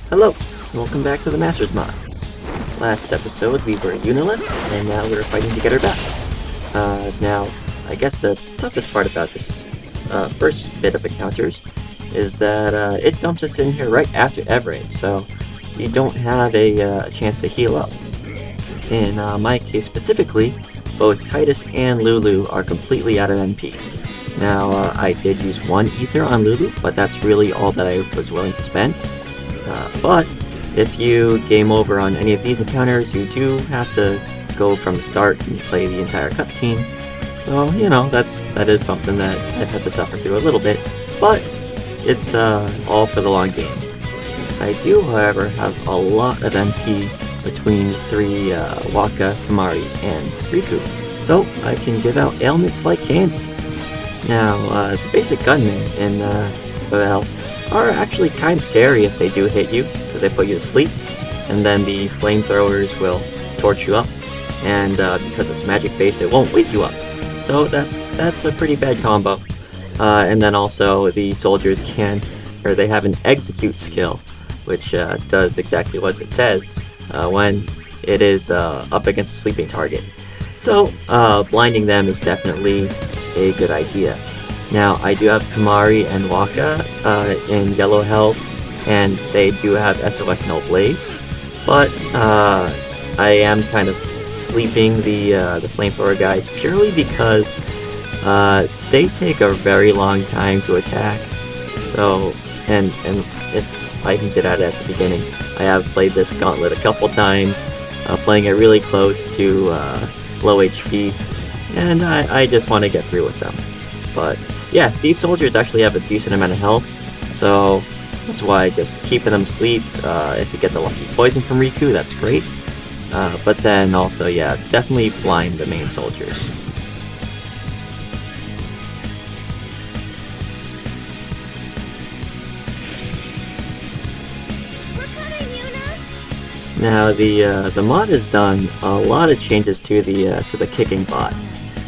Hello, welcome back to the Masters Mod. Last episode we were Uniless, and now we're fighting to get her back. Now, I guess the toughest part about this first bit of encounters is that it dumps us in here right after Everett, so you don't have a chance to heal up. In my case specifically, both Titus and Lulu are completely out of NP. Now, I did use one ether on Lulu, but that's really all that I was willing to spend. But if you game over on any of these encounters, you do have to go from the start and play the entire cutscene. So, you know, that is something that I've had to suffer through a little bit, but it's all for the long game. I do, however, have a lot of MP between three Waka, Kamari, and Riku, so I can give out ailments like candy. Now, the basic gunmen in FFX are actually kind of scary if they do hit you, because they put you to sleep, and then the flamethrowers will torch you up, and because it's magic based, it won't wake you up. So that's a pretty bad combo. And then also the soldiers they have an execute skill, which does exactly what it says when it is up against a sleeping target. So blinding them is definitely a good idea. Now, I do have Kamari and Waka in yellow health, and they do have SOS No Blaze, but I am kind of sleeping the flamethrower guys purely because they take a very long time to attack. So, and if I hinted at it at the beginning, I have played this gauntlet a couple times, playing it really close to low HP, and I just want to get through with them. But yeah, these soldiers actually have a decent amount of health, so that's why just keeping them asleep. If you get the lucky poison from Riku, that's great. But then also, yeah, definitely blind the main soldiers. Now the mod has done a lot of changes to the kicking bot,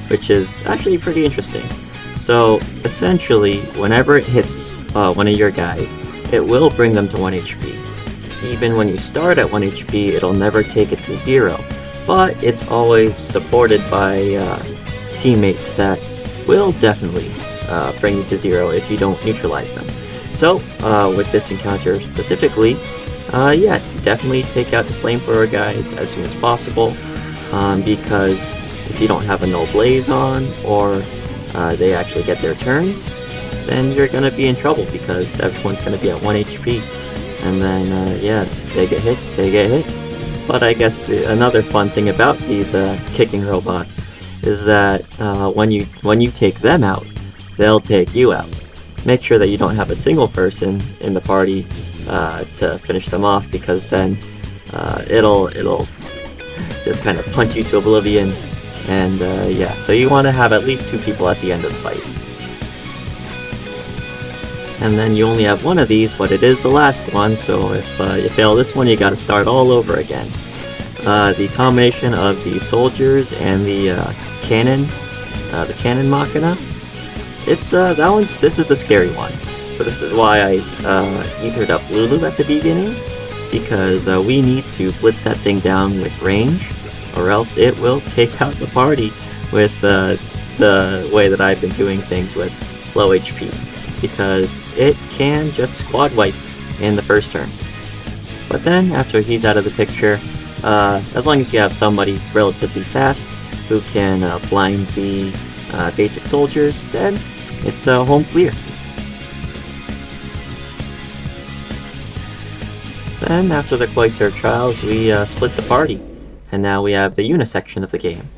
which is actually pretty interesting. So essentially, whenever it hits one of your guys, it will bring them to 1 HP. Even when you start at 1 HP, it'll never take it to 0, but it's always supported by teammates that will definitely bring you to 0 if you don't neutralize them. So with this encounter specifically, yeah, definitely take out the flamethrower guys as soon as possible, because if you don't have a no blaze on, or they actually get their turns, then you're gonna be in trouble because everyone's gonna be at 1 HP, and then yeah, they get hit. But I guess another fun thing about these kicking robots is that when you take them out, they'll take you out. Make sure that you don't have a single person in the party to finish them off, because then it'll just kind of punch you to oblivion. And yeah, so you want to have at least 2 people at the end of the fight. And then you only have one of these, but it is the last one, so if you fail this one, you gotta start all over again. The combination of the soldiers and the cannon machina, it's that one. This is the scary one. So this is why I ethered up Lulu at the beginning, because we need to blitz that thing down with range, or else it will take out the party with the way that I've been doing things with low HP, because it can just squad wipe in the first turn. But then after he's out of the picture, as long as you have somebody relatively fast who can blind the basic soldiers, then it's home clear. Then after the Cloister Trials, we split the party, and now we have the Yuna section of the game.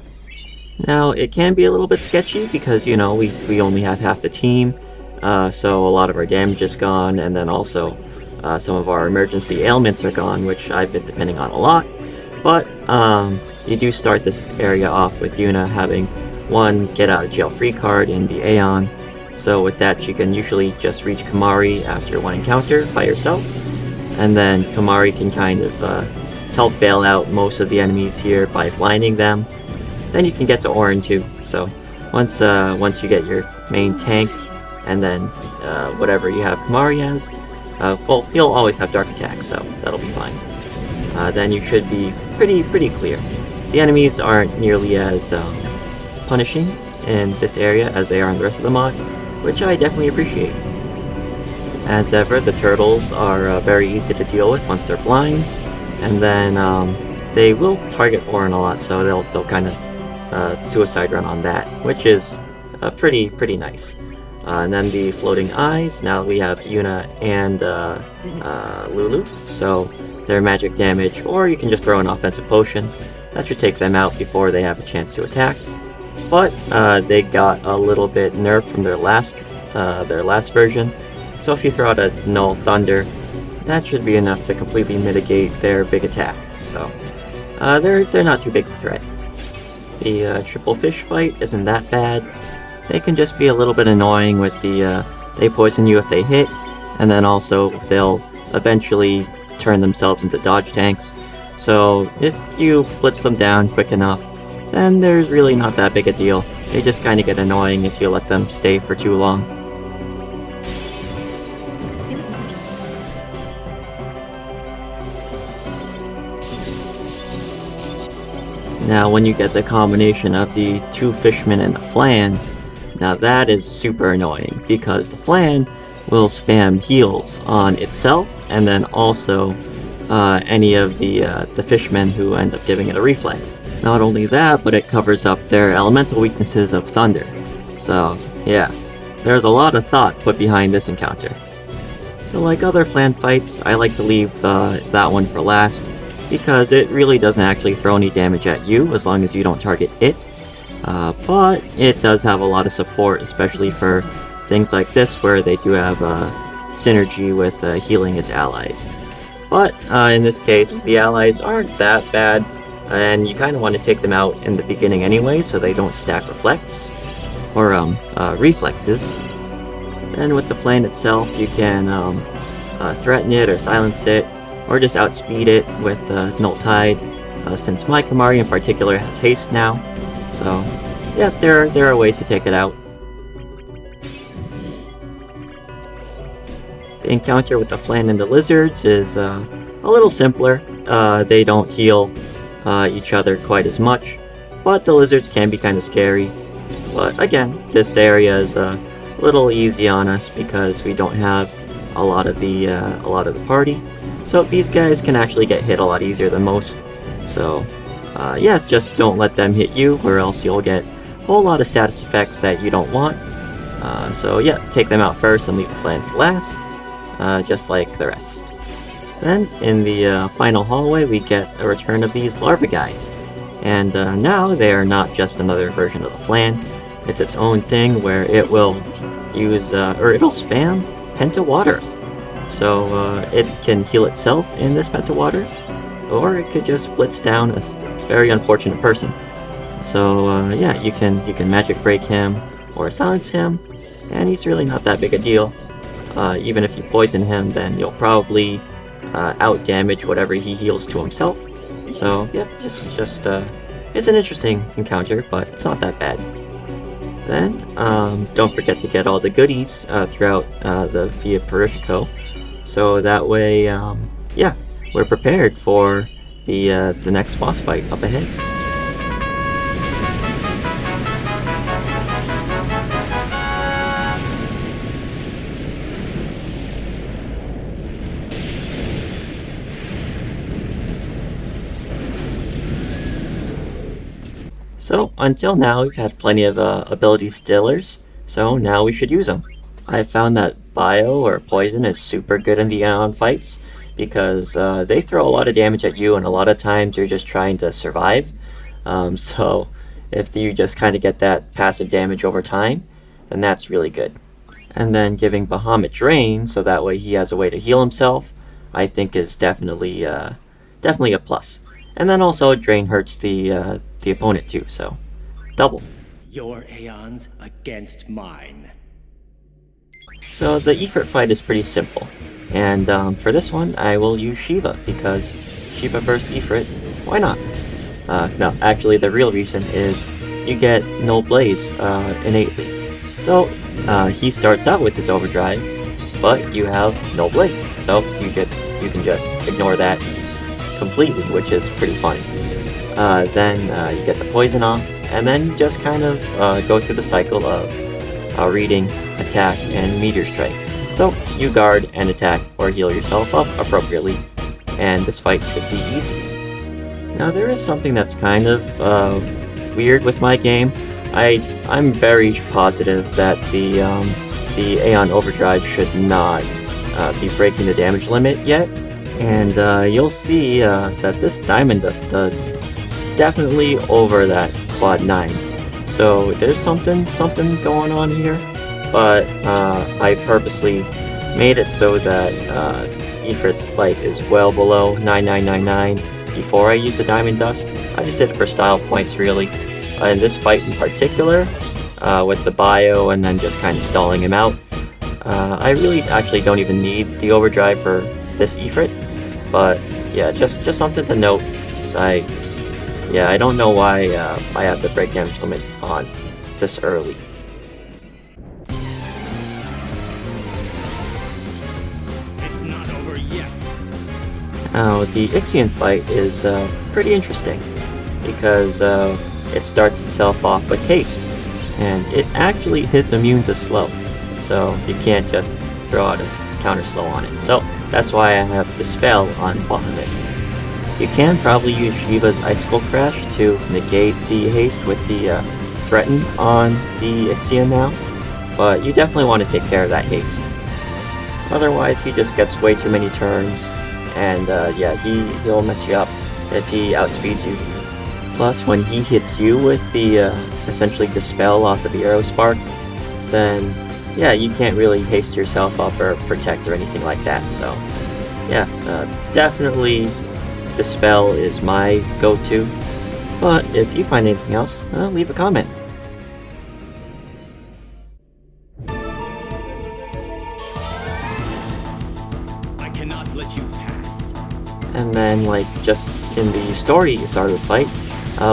Now, it can be a little bit sketchy because, you know, we only have half the team, so a lot of our damage is gone, and then also some of our emergency ailments are gone, which I've been depending on a lot. But you do start this area off with Yuna having one get out of jail free card in the Aeon, so with that she can usually just reach Kamari after one encounter by herself, and then Kamari can kind of help bail out most of the enemies here by blinding them. Then you can get to Orin too. So once you get your main tank, and then whatever you have Kamari as, Well, he'll always have dark attack, so that'll be fine. Then you should be pretty clear. The enemies aren't nearly as punishing in this area as they are in the rest of the mod, which I definitely appreciate. As ever, the turtles are very easy to deal with once they're blind, and then they will target Auron a lot, so they'll kind of suicide run on that, which is pretty nice. And then the floating eyes, now we have Yuna and Lulu, so their magic damage, or you can just throw an offensive potion. That should take them out before they have a chance to attack. But they got a little bit nerfed from their last version, so if you throw out a Null Thunder, that should be enough to completely mitigate their big attack. So they're not too big of a threat. The triple fish fight isn't that bad. They can just be a little bit annoying with the they poison you if they hit, and then also they'll eventually turn themselves into dodge tanks. So if you blitz them down quick enough, then there's really not that big a deal. They just kind of get annoying if you let them stay for too long. Now when you get the combination of the two fishmen and the flan, now that is super annoying, because the flan will spam heals on itself, and then also any of the fishmen who end up giving it a reflex. Not only that, but it covers up their elemental weaknesses of thunder. So yeah, there's a lot of thought put behind this encounter. So like other flan fights, I like to leave that one for last, because it really doesn't actually throw any damage at you as long as you don't target it. But it does have a lot of support, especially for things like this where they do have synergy with healing its allies. But in this case, the allies aren't that bad, and you kind of want to take them out in the beginning anyway so they don't stack reflects, or reflexes. Then with the flan itself, you can threaten it or silence it, or just outspeed it with Null Tide, since my Kamari in particular has haste now. So yeah, there are ways to take it out. The encounter with the flan and the lizards is a little simpler. They don't heal each other quite as much, but the lizards can be kind of scary. But again, this area is a little easy on us because we don't have a lot of the party. So these guys can actually get hit a lot easier than most. So yeah, just don't let them hit you, or else you'll get a whole lot of status effects that you don't want. So yeah, take them out first and leave the flan for last, just like the rest. Then in the final hallway, we get a return of these larva guys, and now they are not just another version of the flan. It's its own thing where it will use or it'll spam penta water. So it can heal itself in this penta water, or it could just blitz down a very unfortunate person. So yeah, you can magic break him or silence him, and he's really not that big a deal. Even if you poison him, then you'll probably out damage whatever he heals to himself. So yeah, just it's an interesting encounter, but it's not that bad. Then don't forget to get all the goodies throughout the via Purifico, so that way yeah, we're prepared for the next boss fight up ahead. So until now we've had plenty of ability stillers, so now we should use them. I found that bio or poison is super good in the Aeon fights, because they throw a lot of damage at you, and a lot of times you're just trying to survive. So if you just kind of get that passive damage over time, then that's really good. And then giving Bahamut Drain, so that way he has a way to heal himself, I think is definitely a plus. And then also Drain hurts the opponent too, so double. Your Aeons against mine. So the Ifrit fight is pretty simple. And for this one, I will use Shiva, because Shiva versus Ifrit, why not? No, actually the real reason is you get Null Blaze innately. So he starts out with his overdrive, but you have no blades, so you can just ignore that completely, which is pretty funny. Then you get the poison off, and then you just kind of go through the cycle of reading, attack, and meteor strike. So you guard and attack or heal yourself up appropriately, and this fight should be easy. Now there is something that's kind of weird with my game. I'm very positive that the Aeon Overdrive should not be breaking the damage limit yet, and you'll see that this Diamond Dust does definitely over that quad 9. So there's something going on here, but I purposely made it so that Ifrit's life is well below 9999 before I use the Diamond Dust. I just did it for style points, really. In this fight in particular, with the bio and then just kind of stalling him out, I really actually don't even need the overdrive for this Ifrit, but yeah, just something to note. I don't know why I have the break damage limit on this early. It's not over yet. Now, the Ixion fight is pretty interesting because it starts itself off with haste, and it actually is immune to slow, so you can't just throw out a counter slow on it. So that's why I have Dispel on Bahamut. You can probably use Shiva's Icicle Crash to negate the haste with the Threaten on the Ixion now, but you definitely want to take care of that haste. Otherwise, he just gets way too many turns, and he'll mess you up if he outspeeds you. Plus, when he hits you with the essentially Dispel off of the Arrow Spark, then yeah, you can't really haste yourself up or protect or anything like that. So yeah, definitely Dispel is my go-to. But if you find anything else, leave a comment. I cannot let you pass. And then, like, just in the story Issaru fight,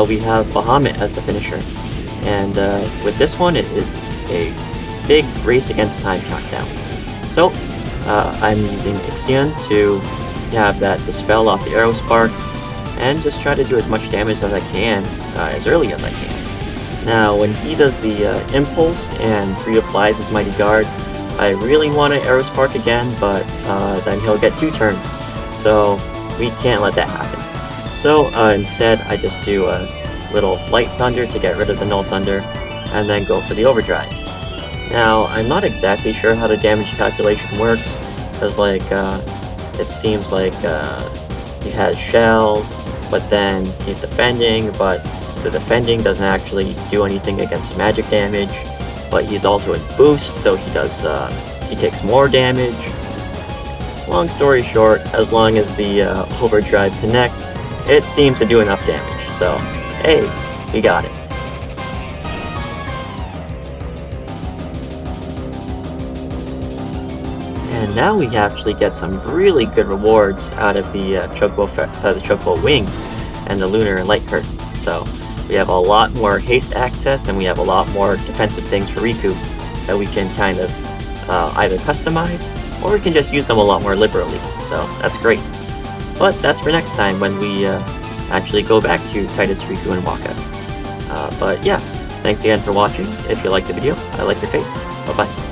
we have Bahamut as the finisher. And with this one, it is a big race against time countdown. So, I'm using Ixion to have that Dispel off the Arrow Spark, and just try to do as much damage as I can, as early as I can. Now, when he does the Impulse and reapplies his Mighty Guard, I really want to Arrow Spark again, but then he'll get 2 turns, so we can't let that happen. So instead, I just do a little Light Thunder to get rid of the Null Thunder, and then go for the Overdrive. Now, I'm not exactly sure how the damage calculation works, because it seems like he has Shell, but then he's defending, but the defending doesn't actually do anything against magic damage, but he's also in boost, so he takes more damage. Long story short, as long as the overdrive connects, it seems to do enough damage, so hey, we got it. And now we actually get some really good rewards out of the Chocobo wings and the lunar and light curtains. So we have a lot more haste access, and we have a lot more defensive things for Riku that we can kind of either customize, or we can just use them a lot more liberally. So that's great. But that's for next time when we actually go back to Titus, Riku, and Waka. But yeah, thanks again for watching. If you liked the video, I like your face. Bye bye.